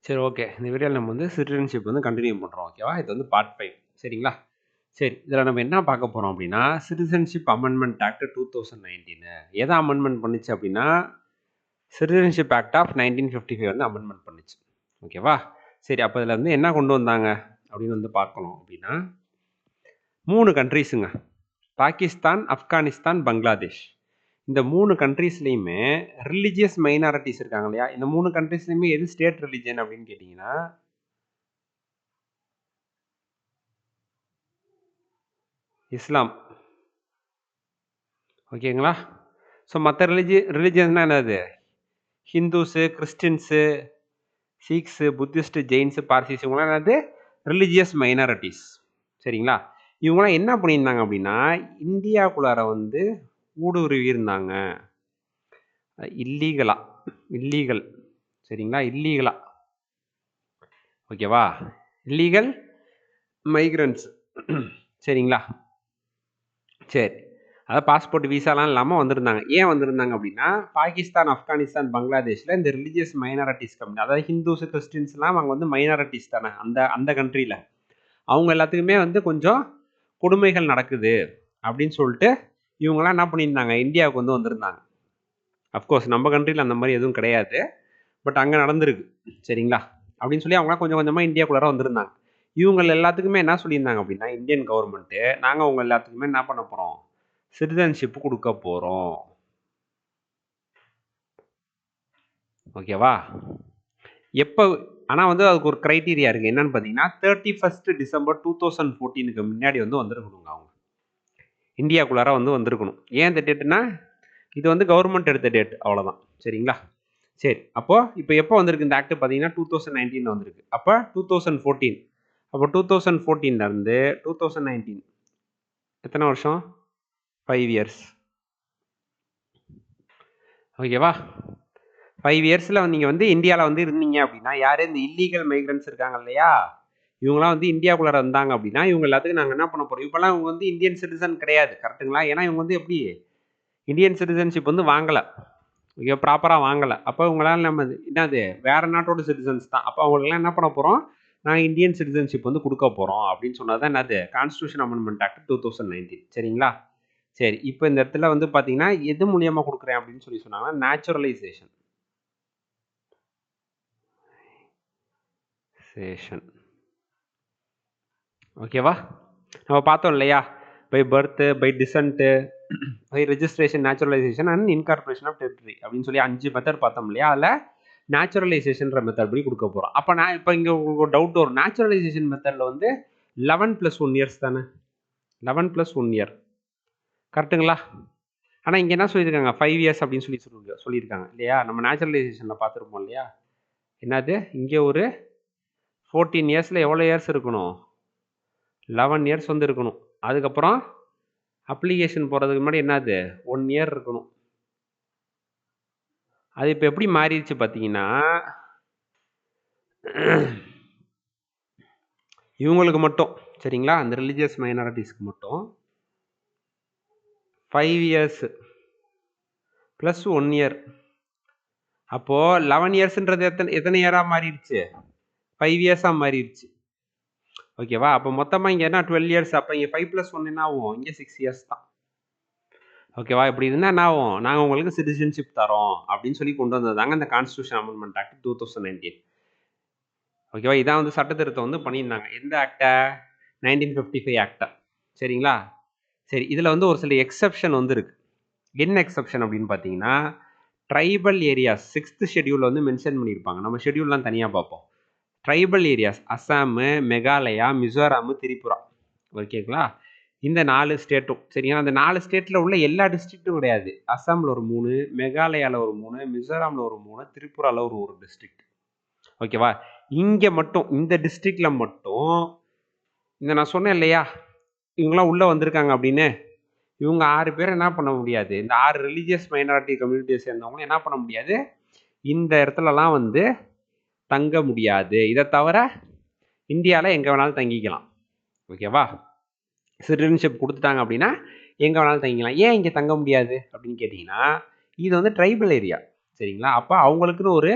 சரி, ஓகே. இந்த வீடியோல நம்ம வந்து சிட்டிசன்ஷிப் வந்து கன்டின்யூ பண்றோம். ஓகேவா? இது வந்து பார்ட் 5 சரிங்களா? சரி. இதுல நம்ம என்ன பார்க்க போறோம் அப்டின்னா, சிட்டிசன்ஷிப் அமெண்ட்மென்ட் ஆக்ட் 2019 எத அமெண்ட்மென்ட் பண்ணுச்சு அப்டின்னா, சிட்டிசன்ஷிப் ஆக்ட் ஆஃப் 1955 வந்து அமெண்ட்மென்ட் பண்ணுச்சு. ஓகேவா? சரி, அப்ப இதுல வந்து என்ன கொண்டு வந்தாங்க அப்டின்னு வந்து பார்க்கணும் அப்டின்னா, 3 கண்ட்ரீஸ்ங்க. பாகிஸ்தான், ஆப்கானிஸ்தான், பங்களாதேஷ். இந்த 3 கண்ட்ரீஸ்லயுமே ரிலிஜியஸ் மைனாரிட்டீஸ் இருக்காங்க இல்லையா? இந்த 3 கண்ட்ரீஸ்லயுமே எது ஸ்டேட் ரிலிஜியன் அப்டின்னு கேட்டீங்கன்னா, இஸ்லாம். ஓகேங்களா? ஸோ மத்த ரிலிஜியன்னா என்னது? ஹிந்துஸு, கிறிஸ்டின்ஸு, சீக்ஸு, புத்திஸ்ட், ஜெயின்ஸு, பார்சிஸ் இவங்கலாம் என்னது? ரிலிஜியஸ் மைனாரிட்டீஸ். சரிங்களா? இவங்கலாம் என்ன பண்ணியிருந்தாங்க அப்டின்னா, இந்தியாக்குள்ளார வந்து ஊடுருவி இருந்தாங்க. இல்லீகலா. இல்லீகல். சரிங்களா? இல்லீகலா. ஓகேவா? Illegal migrants. சரிங்களா? சரி. அதாவது பாஸ்போர்ட், விசாலாம் இல்லாம வந்திருந்தாங்க. ஏன் வந்திருந்தாங்க அப்டின்னா, பாகிஸ்தான், ஆப்கானிஸ்தான், பங்களாதேஷ்ல இந்த ரிலிஜியஸ் மைனாரிட்டீஸ் கம்யூனிட்டி அதாவது ஹிந்துஸ், கிறிஸ்டியன்ஸ்லாம் அங்க வந்து மைனாரிட்டீஸ் தானே அந்த கண்ட்ரில. அவங்க எல்லாத்துக்குமே வந்து கொஞ்சம் கொடுமைகள் நடக்குது அப்படின்னு சொல்லிட்டு இவங்கலாம் என்ன பண்ணியிருந்தாங்க, இந்தியாவுக்கு வந்து வந்திருந்தாங்க. அஃப்கோர்ஸ் நம்ம கண்ட்ரியில் அந்த மாதிரி எதுவும் கிடையாது, பட் அங்கே நடந்திருக்கு. சரிங்களா? அப்படின்னு சொல்லி அவங்களாம் கொஞ்சம் கொஞ்சமாக இந்தியாக்குள்ளார வந்திருந்தாங்க. இவங்க எல்லாத்துக்குமே என்ன சொல்லியிருந்தாங்க அப்படின்னா, இந்தியன் கவர்மெண்ட்டு நாங்கள் அவங்க எல்லாத்துக்குமே என்ன பண்ண போகிறோம், சிட்டிசன்ஷிப் கொடுக்க போகிறோம். ஓகேவா? எப்போ ஆனால் வந்து அதுக்கு ஒரு க்ரைட்டீரியா இருக்குது. என்னன்னு பார்த்தீங்கன்னா 31 டிசம்பர் 2014க்கு முன்னாடி வந்து வந்துருக்கணுங்க அவங்க இந்தியாக்குள்ளார வந்து வந்திருக்கணும். ஏன் இந்த டேட்டுனா, இது வந்து கவர்மெண்ட் எடுத்த டேட் அவ்வளோதான். சரிங்களா? சரி, அப்போ இப்போ எப்போ வந்திருக்கு இந்த ஆக்ட் பார்த்தீங்கன்னா 2019 வந்திருக்கு. அப்போ 2014, அப்போ 2014லேருந்து 2019 எத்தனை வருஷம்? 5 இயர்ஸ். ஓகேவா? 5 இயர்ஸில் நீங்கள் வந்து இந்தியாவில் வந்து இருந்தீங்க அப்படின்னா, யார் இந்த இல்லீகல் மைக்ரன்ஸ் இருக்காங்க இல்லையா, இவங்களாம் வந்து இந்தியாவுக்குள்ளார வந்தாங்க அப்படின்னா, இவங்க எல்லாத்துக்கும் நாங்கள் என்ன பண்ண போகிறோம், இப்போலாம் இவங்க வந்து இந்தியன் சிட்டிசன் கிடையாது. கரெக்டுங்களா? ஏன்னா இவங்க வந்து எப்படி இந்தியன் சிட்டிசன்ஷிப் வந்து வாங்கலை, ஓகே, ப்ராப்பராக வாங்கலை. அப்போ இவங்களால நம்ம என்னது வேறு நாட்டோட சிட்டிசன்ஸ் தான். அப்போ அவங்களுக்குலாம் என்ன பண்ண போகிறோம், நாங்கள் இந்தியன் சிட்டிசன்ஷிப் வந்து கொடுக்க போகிறோம் அப்படின்னு சொன்னது தான் என்னது கான்ஸ்டியூஷன் அமெண்ட்மெண்ட் ஆக்ட் 2019. சரிங்களா? சரி, இப்போ இந்த இடத்துல வந்து பார்த்தீங்கன்னா எது மூலியமாக கொடுக்குறேன் அப்படின்னு சொல்லி சொன்னாங்கன்னா நேச்சுரலைசேஷன். ஓகேவா? நம்ம பார்த்தோம் இல்லையா, by birth, by descent, by registration, naturalization and incorporation of territory அப்படின்னு சொல்லி 5 மெத்தட் பார்த்தோம் இல்லையா. அதில் நேச்சுரலைசேஷன்ற மெத்தட் படி கொடுக்க போகிறோம். அப்போ நான் இப்போ இங்கே உங்களுக்கு டவுட் வரும், நேச்சுரலைசேஷன் மெத்தடில் வந்து 11 + 1 இயர்ஸ் தானே, 11 + 1 இயர் கரெக்டுங்களா? ஆனால் இங்கே என்ன சொல்லியிருக்காங்க, 5 இயர்ஸ் அப்படின்னு சொல்லியிருக்காங்க இல்லையா. நம்ம நேச்சுரலைசேஷனில் பார்த்துருப்போம் இல்லையா, என்னது இங்கே ஒரு 14 இயர்ஸில் எவ்வளோ இயர்ஸ் இருக்கணும், 11 இயர்ஸ் வந்து இருக்கணும். அதுக்கப்புறம் அப்ளிகேஷன் போகிறதுக்கு முன்னாடி என்னது 1 இயர் இருக்கணும். அது இப்போ எப்படி மாறிடுச்சு பார்த்தீங்கன்னா, இவங்களுக்கு மட்டும் சரிங்களா, அந்த ரிலிஜியஸ் மைனாரிட்டிஸ்க்கு மட்டும் 5 இயர்ஸ் ப்ளஸ் 1 இயர். அப்போது 11 இயர்ஸ்ன்றது எத்தனை இயராக மாறிடுச்சு, 5 இயர்ஸாக மாறிடுச்சு. ஓகேவா? அப்போ மொத்தமாக இங்கே என்ன 12 இயர்ஸ். அப்போ இங்கே 5 + 1 என்ன ஆகும், இங்கே 6 இயர்ஸ் தான். ஓகேவா? இப்படி இருந்தால் என்ன ஆகும், நாங்கள் உங்களுக்கு சிட்டிசன்ஷிப் தரோம் அப்படின்னு சொல்லி கொண்டு வந்தது தாங்க இந்த கான்ஸ்டியூஷன் அமெண்ட்மெண்ட் ஆக்ட் 2019. ஓகேவா? இதான் வந்து சட்டத்திருத்தம் வந்து பண்ணியிருந்தாங்க. எந்த ஆக்டை, 1955 ஆக்டை. சரிங்களா? சரி, இதில் வந்து ஒரு சில எக்ஸப்ஷன் வந்து இருக்கு. என்ன எக்ஸப்ஷன் அப்படின்னு பார்த்தீங்கன்னா, ட்ரைபல் ஏரியாஸ் 6th ஷெட்யூலில் வந்து மென்ஷன் பண்ணியிருப்பாங்க. நம்ம ஷெட்யூல்லாம் தனியாக பார்ப்போம். Tribal areas Assam, Meghalaya, Mizoram, Tripura. ஓகேங்களா? இந்த 4 ஸ்டேட்டும் சரிங்களா. அந்த 4 ஸ்டேட்டில் உள்ள எல்லா டிஸ்ட்ரிக்ட்டும் கிடையாது. அஸ்ஸாமில் ஒரு 3, மெகாலயாவில் ஒரு 3, மிசோராமில் ஒரு 3, திரிபுராவில் ஒரு டிஸ்ட்ரிக்ட். ஓகேவா? இங்கே மட்டும் இந்த டிஸ்ட்ரிக்டில் மட்டும் இந்த நான் சொன்னேன் இல்லையா, இவங்களாம் உள்ளே வந்திருக்காங்க அப்படின்னு, இவங்க 6 பேர் என்ன பண்ண முடியாது, இந்த 6 ரிலீஜியஸ் மைனாரிட்டி கம்யூனிட்டியை சேர்ந்தவங்களும் என்ன பண்ண முடியாது, இந்த இடத்துலலாம் வந்து தங்க முடியாது. இதை தவிர இந்தியாவில் எங்கே வேணாலும் தங்கிக்கலாம். ஓகேவா? சிட்டிசன்ஷிப் கொடுத்துட்டாங்க அப்படின்னா எங்கே வேணாலும் தங்கிக்கலாம். ஏன் இங்கே தங்க முடியாது அப்படின்னு கேட்டிங்கன்னா, இது வந்து ட்ரைபல் ஏரியா. சரிங்களா? அப்போ அவங்களுக்குன்னு ஒரு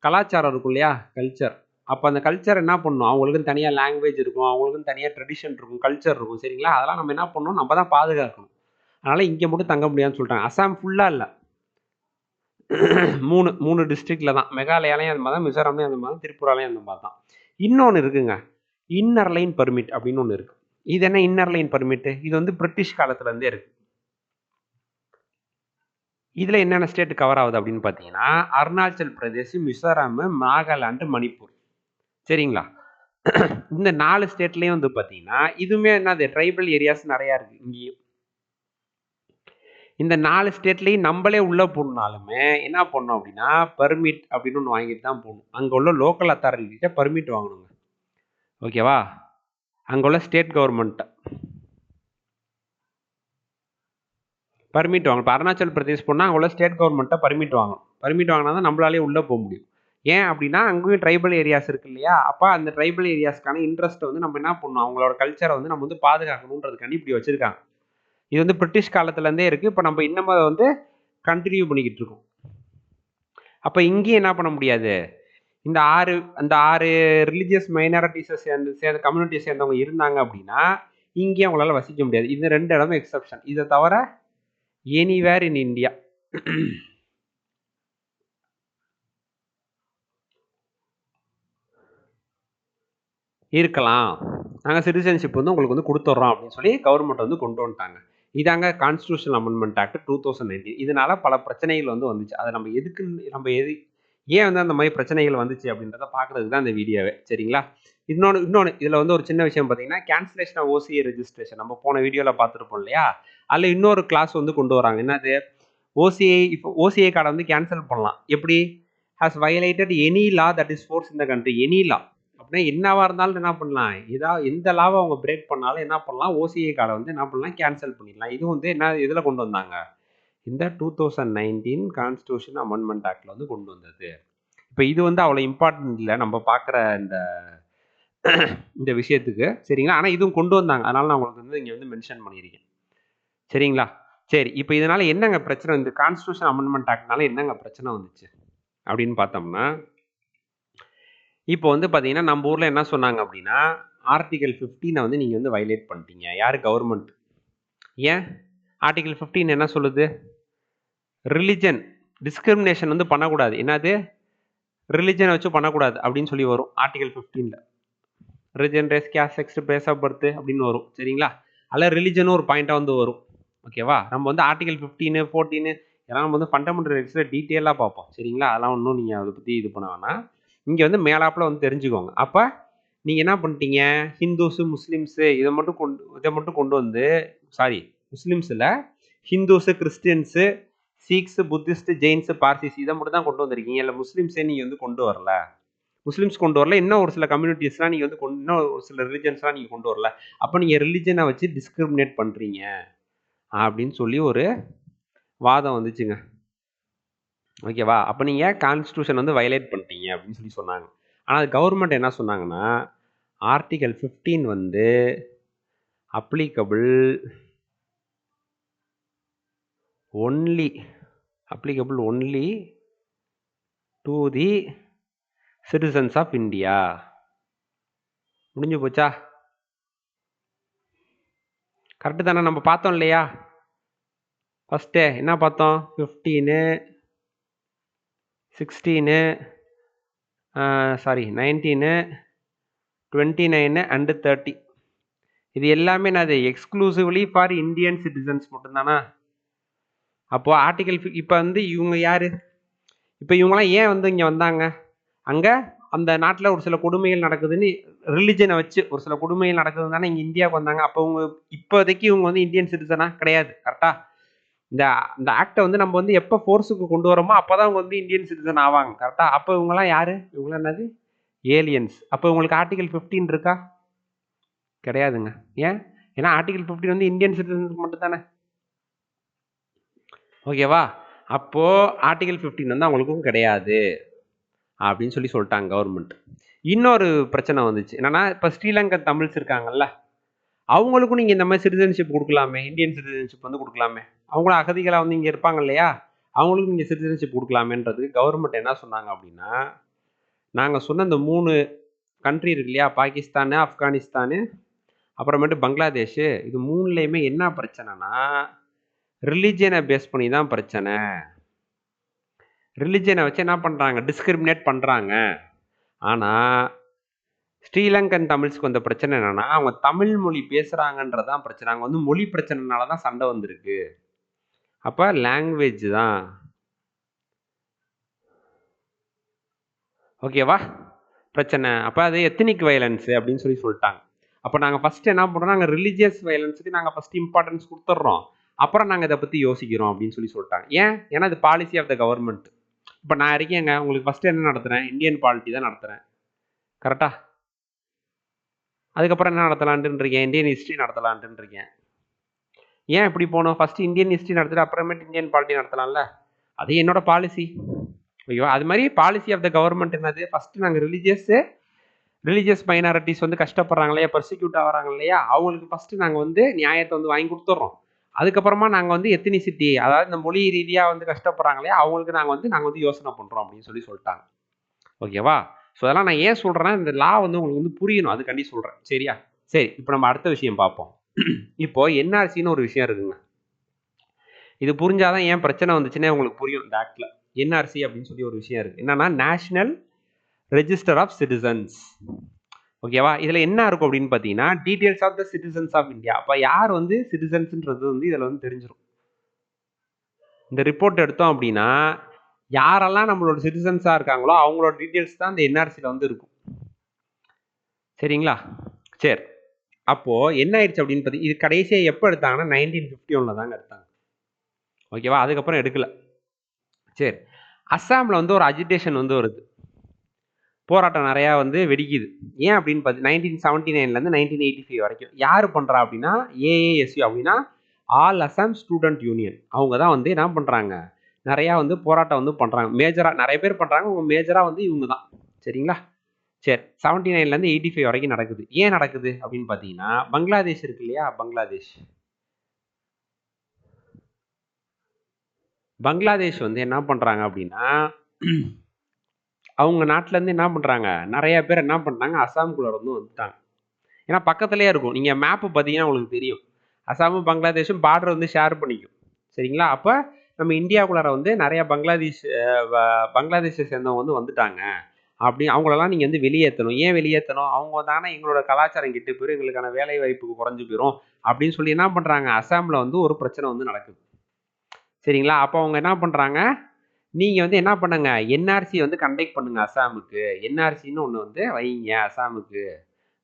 கலாச்சாரம் இருக்கும் இல்லையா, கல்ச்சர். அப்போ அந்த கல்ச்சர் என்ன பண்ணணும், அவங்களுக்குன்னு தனியாக லாங்குவேஜ் இருக்கும், அவங்களுக்குன்னு தனியாக ட்ரெடிஷன் இருக்கும், கல்ச்சர் இருக்கும். சரிங்களா? அதெல்லாம் நம்ம என்ன பண்ணணும், நம்ம தான் பாதுகாக்கணும். அதனால் இங்கே மட்டும் தங்க முடியாதுன்னு சொல்லிட்டாங்க. அசாம் ஃபுல்லாக இல்லை, 3 டிஸ்ட்ரிக்டில் தான். மெகாலயாலையும் அந்த மாதிரி தான், மிசோரம்லையும் அந்த மாதிரி தான், திரிபுராலையும் அந்த மாதிரி தான். இன்னொன்று இருக்குங்க, இன்னர் லைன் பர்மிட் அப்படின்னு ஒன்று இருக்குது. இது என்ன இன்னர் லைன் பர்மிட்? இது வந்து பிரிட்டிஷ் காலத்துலேருந்தே இருக்குது. இதில் என்னென்ன ஸ்டேட் கவர் ஆகுது அப்படின்னு பார்த்தீங்கன்னா, அருணாச்சல் பிரதேஷ், மிசோரம், நாகாலாந்து, மணிப்பூர். சரிங்களா? இந்த 4 ஸ்டேட்லேயும் வந்து பார்த்தீங்கன்னா, இதுவுமே என்னது ட்ரைபல் ஏரியாஸ் நிறையா இருக்குது இங்கேயும். இந்த 4 ஸ்டேட்லேயும் நம்மளே உள்ளே போகணுனாலுமே என்ன பண்ணணும் அப்படின்னா, பர்மிட் அப்படின்னு ஒன்று வாங்கிட்டு தான் போகணும். அங்கே உள்ள லோக்கல் அத்தாரிட்டிகிட்ட பர்மிட் வாங்கணுங்க. ஓகேவா? அங்கே உள்ள ஸ்டேட் கவர்மெண்ட்டை பர்மிட் வாங்கணும். இப்போ அருணாச்சல் பிரதேஷ் போனால் அங்கே உள்ள ஸ்டேட் கவர்மெண்ட்டை பர்மிட் வாங்கணும். பர்மிட் வாங்கினா தான் நம்மளாலே உள்ளே போக முடியும். ஏன் அப்படின்னா, அங்கேயும் ட்ரைபல் ஏரியாஸ் இருக்கு இல்லையா? அப்போ அந்த ட்ரைபல் ஏரியாஸ்க்கான இன்ட்ரெஸ்ட்டை வந்து நம்ம என்ன பண்ணணும், அவங்களோட கல்ச்சரை வந்து நம்ம வந்து பாதுகாக்கணுன்றதுக்காண்டி இப்படி வச்சுருக்காங்க. இது வந்து பிரிட்டிஷ் காலத்துலேருந்தே இருக்குது. இப்போ நம்ம இன்னமும் அதை வந்து கண்டினியூ பண்ணிக்கிட்டு இருக்கோம். அப்போ இங்கேயும் என்ன பண்ண முடியாது, இந்த 6 ரிலீஜியஸ் மைனாரிட்டிஸை சேர்ந்த கம்யூனிட்டியை சேர்ந்தவங்க இருந்தாங்க அப்படின்னா, இங்கேயும் அவங்களால வசிக்க முடியாது. இந்த 2 இடமும் எக்ஸப்ஷன். இதை தவிர எனிவேர் இன் இந்தியா இருக்கலாம். நாங்கள் சிட்டிசன்ஷிப் வந்து உங்களுக்கு வந்து கொடுத்துட்றோம் அப்படின்னு சொல்லி கவர்மெண்ட் வந்து கொண்டு வந்துட்டாங்க. இதாங்க கான்ஸ்டியூஷன் அமெண்ட்மெண்ட் ஆக்ட் 2019. இதனால பல பிரச்சனைகள் வந்து வந்துச்சு. அதை நம்ம ஏன் வந்து அந்த மாதிரி பிரச்சனைகள் வந்துச்சு அப்படின்றத பார்க்கறதுக்கு தான் இந்த வீடியோவே. சரிங்களா? இன்னொன்று இதில் வந்து ஒரு சின்ன விஷயம் பார்த்தீங்கன்னா, கேன்சலேஷன் ஆஃப் ஓசிஏ ரெஜிஸ்ட்ரேஷன் நம்ம போன வீடியோவில் பார்த்துருப்போம் இல்லையா? அதில் இன்னொரு கிளாஸ் வந்து கொண்டு வராங்க. என்னது? ஓசிஏ கார்டை வந்து கேன்சல் பண்ணலாம். எப்படி? Has violated any law that is force in the country. Any லா அப்படின்னா என்னவா இருந்தாலும் என்ன பண்ணலாம், எந்த லாவை அவங்க பிரேக் பண்ணாலும் என்ன பண்ணலாம், ஓசிஏ கார்டை வந்து என்ன பண்ணலாம், கேன்சல் பண்ணிடலாம். இது வந்து என்ன இதில் கொண்டு வந்தாங்க, இந்த 2019 கான்ஸ்டியூஷன் அமெண்ட்மெண்ட் ஆக்டில் வந்து கொண்டு வந்தது. இப்போ இது வந்து அவ்வளோ இம்பார்ட்டன்ட் இல்லை நம்ம பார்க்குற இந்த விஷயத்துக்கு. சரிங்களா? ஆனால் இதுவும் கொண்டு வந்தாங்க, அதனால நான் உங்களுக்கு வந்து இங்கே வந்து மென்ஷன் பண்ணியிருக்கேன். சரிங்களா? சரி, இப்போ இதனால என்னங்க பிரச்சனை, இந்த கான்ஸ்டியூஷன் அமெண்ட்மெண்ட் ஆக்ட்னால என்னங்க பிரச்சனை வந்துச்சு அப்படின்னு பார்த்தோம்னா, இப்போ வந்து பார்த்தீங்கன்னா நம்ம ஊரில் என்ன சொன்னாங்க அப்படின்னா, ஆர்டிகல் 15 வந்து நீங்கள் வந்து வயலேட் பண்ணிட்டீங்க. யார்? கவர்மெண்ட். ஏன்? ஆர்டிகல் 15 என்ன சொல்லுது? ரிலிஜன் டிஸ்கிரிமினேஷன் வந்து பண்ணக்கூடாது. என்னது? ரிலிஜனை வச்சு பண்ணக்கூடாது அப்படின்னு சொல்லி வரும் ஆர்டிகல் 15ல். Religion, race, caste, sex, place of birth அப்படின்னு வரும். சரிங்களா? அதில் ரிலிஜனும் ஒரு பாயிண்டாக வந்து வரும். ஓகேவா? நம்ம வந்து ஆர்டிகல் 15, 14 இதெல்லாம் நம்ம வந்து ஃபண்டமெண்டல் ரைட்ஸில் டீட்டெயிலாக பார்ப்போம். சரிங்களா? அதெல்லாம் ஒன்றும் நீங்கள் அதை பற்றி இது பண்ண வேணாம். இங்கே வந்து மேலாப்பில் வந்து தெரிஞ்சுக்கோங்க. அப்போ நீங்கள் என்ன பண்ணிட்டீங்க, ஹிந்துஸு, முஸ்லீம்ஸு இதை மட்டும் கொண்டு வந்து, sorry முஸ்லீம்ஸில் Hindus, Christians, சீக்ஸு, Buddhist, ஜெயின்ஸு, Parsis இதை மட்டும் தான் கொண்டு வந்திருக்கீங்க. இல்லை முஸ்லீம்ஸே நீங்கள் வந்து கொண்டு வரல. முஸ்லீம்ஸ் கொண்டு வரல. இன்னும் ஒரு சில கம்யூனிட்டிஸ்லாம் நீங்கள் வந்து இன்னும் ஒரு சில ரிலிஜன்ஸ்லாம் நீங்கள் கொண்டு வரல. அப்போ நீங்கள் ரிலிஜனை வச்சு டிஸ்கிரிமினேட் பண்ணுறீங்க அப்படின்னு சொல்லி ஒரு வாதம் வந்துச்சுங்க. ஓகேவா? அப்போ நீங்கள் கான்ஸ்டியூஷன் வந்து வயலேட் பண்ணிட்டீங்க அப்படின்னு சொல்லி சொன்னாங்க. ஆனால் கவர்மெண்ட் என்ன சொன்னாங்கன்னா, ஆர்டிகல் 15 வந்து applicable only to the citizens of India. முடிஞ்சு போச்சா? கரெக்டு தானே? நம்ம பார்த்தோம் இல்லையா? ஃபஸ்ட்டு என்ன பார்த்தோம்? 15, 16, 19, 29 அண்டு 30 இது எல்லாமே என்னது? எக்ஸ்க்ளூசிவ்லி ஃபார் இந்தியன் சிட்டிசன்ஸ் மட்டும்தானா? அப்போது ஆர்டிகல் இப்போ வந்து இவங்க யார்? இப்போ இவங்களாம் ஏன் வந்து இங்கே வந்தாங்க? அங்கே அந்த நாட்டில் ஒரு சில கொடுமைகள் நடக்குதுன்னு, ரிலிஜனை வச்சு ஒரு சில கொடுமைகள் நடக்குதுன்னு தானே இங்கே இந்தியாவுக்கு வந்தாங்க. அப்போ இப்போதைக்கு இவங்க வந்து இந்தியன் சிட்டிசனா? கிடையாது. கரெக்டாக? இந்த ஆக்டை வந்து நம்ம வந்து எப்போ ஃபோர்ஸுக்கு கொண்டு வரோமோ அப்போ தான் அவங்க வந்து இந்தியன் சிட்டிசன் ஆவாங்க. கரெக்டாக? அப்போ இவங்களாம் யார்? இவங்களாம் என்னது? ஏலியன்ஸ். அப்போ உங்களுக்கு ஆர்டிகல் 15 இருக்கா? கிடையாதுங்க. ஏன்? ஏன்னா ஆர்டிகல் 15 வந்து இந்தியன் சிட்டிசன்ஸுக்கு மட்டும் தானே. ஓகேவா? அப்போது ஆர்டிகல் 15 வந்து அவங்களுக்கும் கிடையாது அப்படின்னு சொல்லிட்டாங்க கவர்மெண்ட். இன்னொரு பிரச்சனை வந்துச்சு. என்னன்னா, இப்போ ஸ்ரீலங்கன் தமிழ்ஸ் இருக்காங்கல்ல, அவங்களுக்கும் நீங்கள் இந்த மாதிரி சிட்டிசன்ஷிப் கொடுக்கலாமே, இந்தியன் சிட்டிசன்ஷிப் வந்து கொடுக்கலாமே. அவங்களும் அகதிகளாக வந்து இங்கே இருப்பாங்க இல்லையா, அவங்களுக்கும் நீங்கள் சிட்டிசன்ஷிப் கொடுக்கலாமேன்றதுக்கு கவர்மெண்ட் என்ன சொன்னாங்க அப்படின்னா, நாங்கள் சொன்ன இந்த 3 கண்ட்ரி இருக்கு இல்லையா, பாகிஸ்தானு, ஆப்கானிஸ்தானு, அப்புறமேட்டு பங்களாதேஷ், இது 3லையுமே என்ன பிரச்சனைனா ரிலிஜியனை பேஸ் பண்ணி தான் பிரச்சனை. ரிலிஜியனை வச்சு என்ன பண்ணுறாங்க, டிஸ்கிரிமினேட் பண்ணுறாங்க. ஆனால் ஸ்ரீலங்கன் தமிழ்ஸ்க்கு வந்த பிரச்சனை என்னன்னா, அவங்க தமிழ் மொழி பேசுகிறாங்கன்றதான் பிரச்சனை. அங்கே வந்து மொழி பிரச்சனைனால தான் சண்டை வந்திருக்கு. அப்போ லாங்குவேஜ் தான். ஓகேவா பிரச்சனை. அப்போ அது எத்தனிக் வயலன்ஸ் அப்படின்னு சொல்லிட்டாங்க. அப்போ நாங்கள் ஃபஸ்ட்டு என்ன பண்ணுறோம், நாங்கள் ரிலீஜியஸ் வயலன்ஸுக்கு நாங்கள் ஃபஸ்ட்டு இம்பார்ட்டன்ஸ் கொடுத்துட்றோம், அப்புறம் நாங்கள் இதை பற்றி யோசிக்கிறோம் அப்படின்னு சொல்லிட்டாங்க. ஏன்னா இது பாலிசி ஆஃப் த கவர்மெண்ட். இப்போ நான் இருக்கேங்க, உங்களுக்கு ஃபஸ்ட்டு என்ன நடத்துகிறேன், இந்தியன் பாலிட்டி தான் நடத்துகிறேன், கரெக்டாக? அதுக்கப்புறம் என்ன நடத்தலான்ட்டு இருக்கேன், இந்தியன் ஹிஸ்ட்ரி நடத்தலான்ட்டு இருக்கேன். ஏன் இப்படி போகணும், ஃபஸ்ட்டு இந்தியன் ஹிஸ்ட்ரி நடத்திட்டு அப்புறமேட்டு இந்தியன் பாலிட்டி நடத்தலாம்ல, அது என்னோட பாலிசி. ஓகேவா? அது மாதிரி பாலிசி ஆஃப் த கவர்மெண்ட் என்னது, ஃபஸ்ட்டு நாங்கள் ரிலீஜியஸ் மைனாரிட்டிஸ் வந்து கஷ்டப்படுறாங்க இல்லையா, பர்சிக்யூட் ஆகிறாங்க இல்லையா, அவங்களுக்கு ஃபஸ்ட்டு நாங்கள் வந்து நியாயத்தை வந்து வாங்கி கொடுத்துட்றோம். அதுக்கப்புறமா நாங்கள் வந்து எத்தினிசிட்டி, அதாவது இந்த மொழி ரீதியாக வந்து கஷ்டப்படுறாங்க இல்லையா, அவங்களுக்கு நாங்கள் வந்து யோசனை பண்ணுறோம் அப்படின்னு சொல்லிட்டாங்க. ஓகேவா? ஸோ அதெல்லாம் நான் ஏன் சொல்கிறேன்னா, இந்த லா வந்து உங்களுக்கு வந்து புரியணும், அதுக்காண்டி சொல்கிறேன். சரியா? சரி, இப்போ நம்ம அடுத்த விஷயம் பார்ப்போம். இப்போ என்ஆர்சின்னு ஒரு விஷயம் இருக்குங்க. இது புரிஞ்சாதான் ஏன் பிரச்சனை வந்துச்சுன்னே உங்களுக்கு புரியும். இந்த ஆக்டில் என்ஆர்சி அப்படின்னு சொல்லி ஒரு விஷயம் இருக்குது. என்னன்னா, நேஷனல் ரெஜிஸ்டர் ஆஃப் சிட்டிசன்ஸ். ஓகேவா? இதில் என்ன இருக்கும் அப்படின்னு பார்த்தீங்கன்னா, details of the citizens of India. அப்போ யார் வந்து சிட்டிசன்ஸ்ன்றது வந்து இதில் வந்து தெரிஞ்சிடும். இந்த ரிப்போர்ட் எடுத்தோம் அப்படின்னா, யாரெல்லாம் நம்மளோட சிட்டிசன்ஸாக இருக்காங்களோ அவங்களோட டீட்டெயில்ஸ் தான் இந்த என்ஆர்சியில் வந்து இருக்கும். சரிங்களா? சரி, அப்போது என்ன ஆயிடுச்சு அப்படின்னு பார்த்தி, இது கடைசியாக எப்போ எடுத்தாங்கன்னா 1951 தாங்க எடுத்தாங்க. ஓகேவா? அதுக்கப்புறம் எடுக்கல. சரி, அஸ்ஸாமில் வந்து ஒரு அஜிடேஷன் வந்து வருது, போராட்டம் நிறையா வந்து வெடிக்குது. ஏன் அப்படின்னு பார்த்து 1979லேருந்து 1985 வரைக்கும் யார் பண்ணுறா அப்படின்னா, ஏஏஎஸ்யூ அப்படின்னா ஆல் அசாம் ஸ்டூடெண்ட் யூனியன். அவங்க தான் வந்து என்ன பண்ணுறாங்க, நிறையா வந்து போராட்டம் வந்து பண்ணுறாங்க. மேஜராக நிறைய பேர் பண்ணுறாங்க, அவங்க மேஜராக வந்து இவங்க தான். சரிங்களா? சரி, 79லேருந்து 85 வரைக்கும் நடக்குது. ஏன் நடக்குது அப்படின்னு பார்த்தீங்கன்னா, பங்களாதேஷ் இருக்கு இல்லையா, பங்களாதேஷ் வந்து என்ன பண்ணுறாங்க அப்படின்னா, அவங்க நாட்டிலேருந்து என்ன பண்ணுறாங்க, நிறைய பேர் என்ன பண்ணுறாங்க, அஸ்ஸாமுக்குள்ளே வந்து வந்துட்டாங்க. ஏன்னா பக்கத்துலேயே இருக்கும். நீங்கள் மேப்பு பார்த்தீங்கன்னா உங்களுக்கு தெரியும், அஸ்ஸாமும் பங்களாதேஷும் பார்டர் வந்து ஷேர் பண்ணிக்கும். சரிங்களா? அப்போ நம்ம இந்தியாவுக்குள்ளார வந்து நிறையா பங்களாதேஷை சேர்ந்தவங்க வந்து வந்துட்டாங்க. அப்படி அவங்களெல்லாம் நீங்கள் வந்து வெளியேற்றணும். ஏன் வெளியேற்றணும், அவங்க வந்தாங்கன்னா எங்களோட கலாச்சாரம் கெட்டு போயிடும், எங்களுக்கான வேலை வாய்ப்புக்கு குறைஞ்சி போயிடும் அப்படின்னு சொல்லி என்ன பண்ணுறாங்க, அஸ்ஸாமில் வந்து ஒரு பிரச்சனை வந்து நடக்குது. சரிங்களா? அப்போ அவங்க என்ன பண்ணுறாங்க, நீங்கள் வந்து என்ன பண்ணுங்க, என்ஆர்சி வந்து கண்டக்ட் பண்ணுங்க அஸ்ஸாமுக்கு. என்ஆர்சின்னு ஒன்று வந்து வைங்க அஸ்ஸாமுக்கு.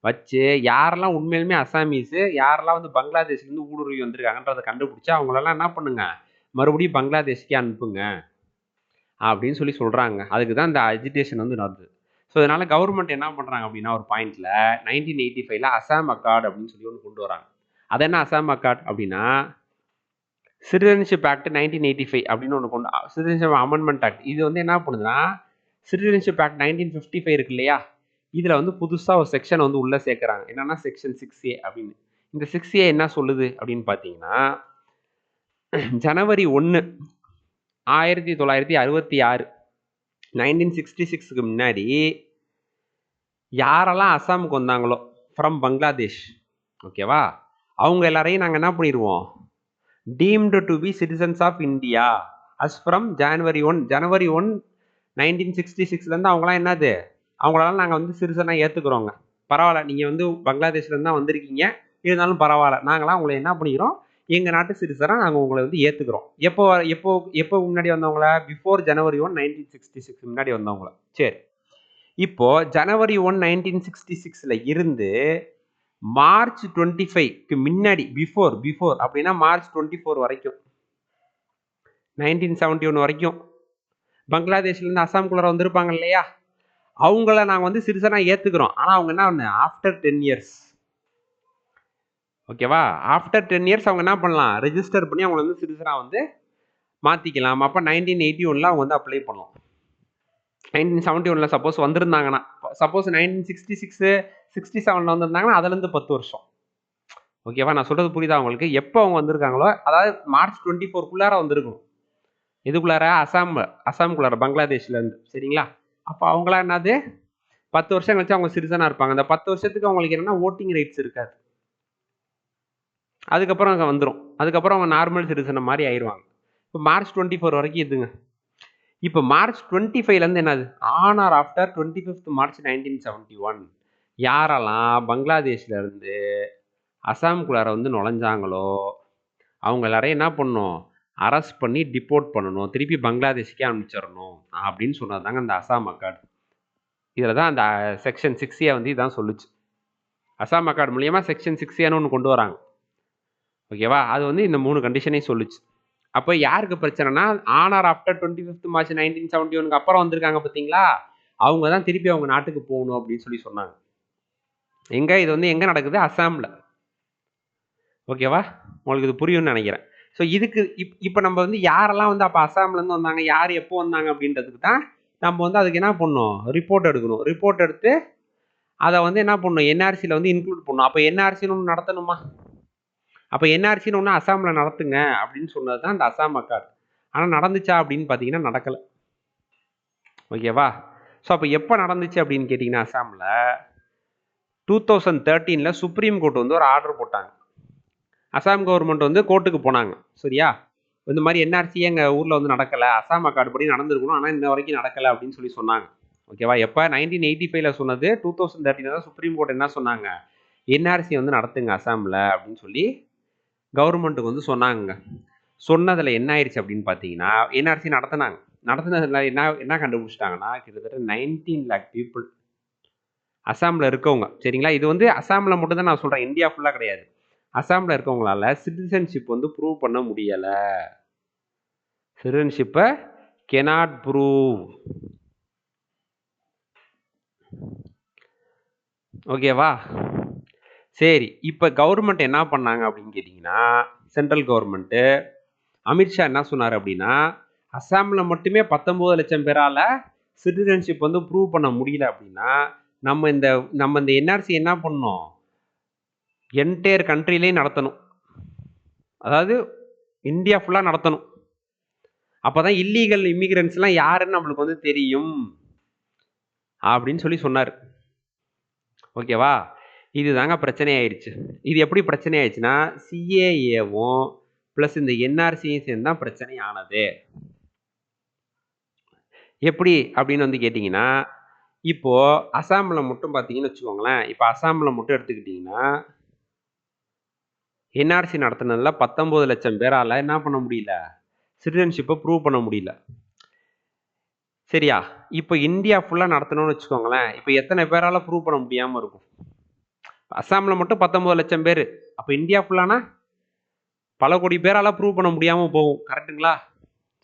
வச்சு யாரெல்லாம் உண்மையிலுமே அஸ்ஸாமீஸு, யாரெல்லாம் வந்து பங்களாதேஷ்லேருந்து ஊடுருவி வந்திருக்காங்கன்றதை கண்டுபிடிச்சா அவங்களெல்லாம் என்ன பண்ணுங்க, மறுபடியும் பங்களாதேஷ்க்கே அனுப்புங்க அப்படின்னு சொல்லி சொல்கிறாங்க. அதுக்கு தான் இந்த அஜிடேஷன் வந்து நடக்குது. ஸோ இதனால் கவர்மெண்ட் என்ன பண்ணுறாங்க அப்படின்னா, ஒரு பாயிண்டில் 1985ல் அசாம் அக்கார்டு அப்படின்னு சொல்லி ஒன்று கொண்டு வராங்க. அது என்ன அசாம் அக்கார்டு அப்படின்னா, சிட்டிசன்ஷிப் ஆக்ட் 1985 அப்படின்னு ஒன்று சிட்டிசன்ஷிப் அமெண்ட்மெண்ட் ஆக்ட். இது வந்து என்ன பண்ணுதுன்னா, சிட்டிசன்ஷிப் ஆக்ட் 1955 இருக்கு இல்லையா, இதில் வந்து புதுசாக ஒரு செக்ஷன் வந்து உள்ளே சேர்க்குறாங்க. என்னென்னா செக்ஷன் 6A அப்படின்னு. இந்த 6A என்ன சொல்லுது அப்படின்னு பார்த்தீங்கன்னா, ஜனவரி 1, 1966 1966க்கு முன்னாடி யாரெல்லாம் அஸ்ஸாமுக்கு வந்தாங்களோ ஃப்ரம் பங்களாதேஷ், ஓகேவா, அவங்க எல்லாரையும் நாங்கள் என்ன பண்ணிடுவோம், deemed to be citizens of India as from January 1, 1966லேருந்து அவங்களாம் என்னது, அவங்களெல்லாம் நாங்கள் வந்து சிட்டிசனாக ஏற்றுக்குறோங்க. பரவாயில்ல, நீங்கள் வந்து பங்களாதேஷ்லேருந்து தான் வந்திருக்கீங்க, இருந்தாலும் பரவாயில்ல, நாங்களாம் உங்களை என்ன பண்ணிக்கிறோம், எங்கள் நாட்டு சிட்டிசனாக நாங்கள் உங்களை வந்து ஏற்றுக்குறோம். எப்போ முன்னாடி வந்தவங்கள, பிஃபோர் ஜனவரி 1, 1966 முன்னாடி வந்தவங்கள. சரி, இப்போது ஜனவரி 1, 1966 இருந்து மார்ச் 25க்கு முன்னாடி, பிஃபோர் அப்படின்னா மார்ச் 24 வரைக்கும், 1971 வரைக்கும் பங்களாதேஷ்லேருந்து அஸ்ஸாமுக்குள்ளே வந்திருப்பாங்க இல்லையா, அவங்கள நாங்கள் வந்து சிட்டிசனாக ஏற்றுக்கிறோம். ஆனால் அவங்க என்ன ஒன்று, ஆஃப்டர் 10 இயர்ஸ், ஓகேவா, ஆஃப்டர் 10 இயர்ஸ் அவங்க என்ன பண்ணலாம், ரெஜிஸ்டர் பண்ணி அவங்கள வந்து சிட்டிசனாக வந்து மாற்றிக்கலாம். அப்போ 1981 அவங்க வந்து அப்ளை பண்ணலாம். 1971 சப்போஸ் வந்திருந்தாங்கன்னா, சப்போஸ் 1966 67 வந்திருந்தாங்கன்னா அதுலேருந்து 10 வருஷம். ஓகேவா, நான் சொல்கிறது புரியுதா உங்களுக்கு? எப்போ அவங்க வந்திருக்காங்களோ, அதாவது மார்ச் 24க்குள்ளார வந்திருக்கணும். இதுக்குள்ளார அஸ்ஸாமுக்குள்ளார பங்களாதேஷ்லேருந்து. சரிங்களா? அப்போ அவங்களாம் என்னது 10 வருஷம் கழிச்சு அவங்க சிட்டிசனாக இருப்பாங்க. அந்த 10 வருஷத்துக்கு அவங்களுக்கு என்னன்னா ஓட்டிங் ரைட்ஸ் இருக்காது. அதுக்கப்புறம் அங்கே வந்துடும். அதுக்கப்புறம் அவங்க நார்மல் சிட்டிசனை மாதிரி ஆயிடுவாங்க. இப்போ March 24 வரைக்கும் இதுங்க. இப்போ March 25லேருந்து என்னது on or after 25th March 1971 யாரெல்லாம் பங்களாதேஷ்லேருந்து அசாம்குள்ளார வந்து நுழைஞ்சாங்களோ அவங்க எல்லாரையும் என்ன பண்ணணும், அரெஸ்ட் பண்ணி டிப்போர்ட் பண்ணணும், திருப்பி பங்களாதேஷ்க்கே அனுப்பிச்சிடணும் அப்படின்னு சொன்னதாங்க அந்த அசாம் அக்கார்டு. இதில் தான் அந்த செக்ஷன் 6A வந்து இதான் சொல்லுச்சு. அசாம் அக்கார்டு மூலியமாக செக்ஷன் 6Aன்னு ஒன்று கொண்டு வராங்க. ஓகேவா? அது வந்து இந்த 3 கண்டிஷனையும் சொல்லுச்சு. அப்போ யாருக்கு பிரச்சனைனா on or after 25th March 1971 அப்புறம் வந்திருக்காங்க பார்த்தீங்களா, அவங்க தான் திருப்பி அவங்க நாட்டுக்கு போகணும் அப்படின்னு சொல்லி சொன்னாங்க. எங்க இது வந்து எங்கே நடக்குது? அசாமில். ஓகேவா? உங்களுக்கு இது புரியும்னு நினைக்கிறேன். ஸோ இதுக்கு இப்போ நம்ம வந்து யாரெல்லாம் வந்து அப்போ அசாம்லேருந்து வந்தாங்க, யார் எப்போ வந்தாங்க அப்படின்றதுக்கு தான் நம்ம வந்து அதுக்கு என்ன பண்ணணும், ரிப்போர்ட் எடுக்கணும். ரிப்போர்ட் எடுத்து அதை வந்து என்ன பண்ணணும், என்ஆர்சியில் வந்து இன்க்ளூட் பண்ணணும். அப்போ என்ஆர்சின்னு ஒன்று நடத்தணுமா? அப்போ என்ஆர்சின்னு ஒன்று அசாமில் நடத்துங்க அப்படின்னு சொன்னது தான் இந்த அசாம் அக்கார்டு. ஆனால் நடந்துச்சா அப்படின்னு பார்த்தீங்கன்னா நடக்கலை. ஓகேவா? ஸோ அப்போ எப்போ நடந்துச்சு அப்படின்னு கேட்டிங்கன்னா அசாமில் 2013 சுப்ரீம் கோர்ட் வந்து ஒரு ஆர்டர் போட்டாங்க. அசாம் கவர்மெண்ட் வந்து கோர்ட்டுக்கு போனாங்க. சரியா? இந்த மாதிரி என்ஆர்சி எங்கள் ஊரில் வந்து நடக்கலை, அசாம் அக்கார்டு படி நடந்திருக்கணும், ஆனால் இன்ன வரைக்கும் நடக்கலை அப்படின்னு சொல்லி சொன்னாங்க. ஓகேவா? எப்போ 1985 சொன்னது, 2013 தான் சுப்ரீம் கோர்ட் என்ன சொன்னாங்க, என்ஆர்சி வந்து நடத்துங்க அசாமில் அப்படின்னு சொல்லி கவர்மெண்ட்டுக்கு வந்து சொன்னாங்க. சொன்னதில் என்ன ஆயிடுச்சு அப்படின்னு பார்த்தீங்கன்னா என்ஆர்சி நடத்தினதில் என்ன கண்டுபிடிச்சிட்டாங்கன்னா கிட்டத்தட்ட 19 lakh பீப்புள் அசாமில் இருக்கவங்க. சரிங்களா? இது வந்து அசாமில் மட்டும் தான் நான் சொல்கிறேன், இந்தியா ஃபுல்லாக கிடையாது. அசாமில் இருக்கவங்களால சிட்டிசன்ஷிப் வந்து ப்ரூவ் பண்ண முடியலை. சிட்டிசன்ஷிப்பை cannot prove. ஓகேவா? சரி, இப்போ கவர்மெண்ட் என்ன பண்ணாங்க அப்படின்னு கேட்டிங்கன்னா, சென்ட்ரல் கவர்மெண்ட்டு அமித்ஷா என்ன சொன்னார் அப்படின்னா, அசாமில் மட்டுமே 19 லட்சம் பேரால் சிட்டிசன்ஷிப் வந்து ப்ரூவ் பண்ண முடியல அப்படின்னா நம்ம இந்த என்ஆர்சி என்ன பண்ணணும், என்டையர் கண்ட்ரிலையும் நடத்தணும். அதாவது இந்தியா ஃபுல்லாக நடத்தணும். அப்போ தான் இல்லீகல் இமிகிரன்ஸ்லாம் யாருன்னு நம்மளுக்கு வந்து தெரியும் அப்படின்னு சொல்லி சொன்னார். ஓகேவா? இது தாங்க பிரச்சனை ஆயிடுச்சு. இது எப்படி பிரச்சனை ஆயிடுச்சுன்னா சிஏஏவும் ப்ளஸ் இந்த என்ஆர்சியும் சேர்ந்து தான் பிரச்சனை ஆனது. எப்படி அப்படின்னு வந்து கேட்டிங்கன்னா, இப்போது அசாமில் மட்டும் பார்த்தீங்கன்னு வச்சுக்கோங்களேன், இப்போ அசாமில் மட்டும் எடுத்துக்கிட்டிங்கன்னா என்ஆர்சி நடத்தினதில் 19 லட்சம் பேரால் என்ன பண்ண முடியல, சிட்டிசன்ஷிப்பை ப்ரூவ் பண்ண முடியல. சரியா? இப்போ இந்தியா ஃபுல்லாக நடத்தணும்னு வச்சுக்கோங்களேன், இப்போ எத்தனை பேரால் ப்ரூவ் பண்ண முடியாமல் இருக்கும்? அசாமில் மட்டும் 19 லட்சம் பேர், அப்போ இந்தியா ஃபுல்லானா பல கோடி பேரால் ப்ரூவ் பண்ண முடியாமல் போகும். கரெக்டுங்களா?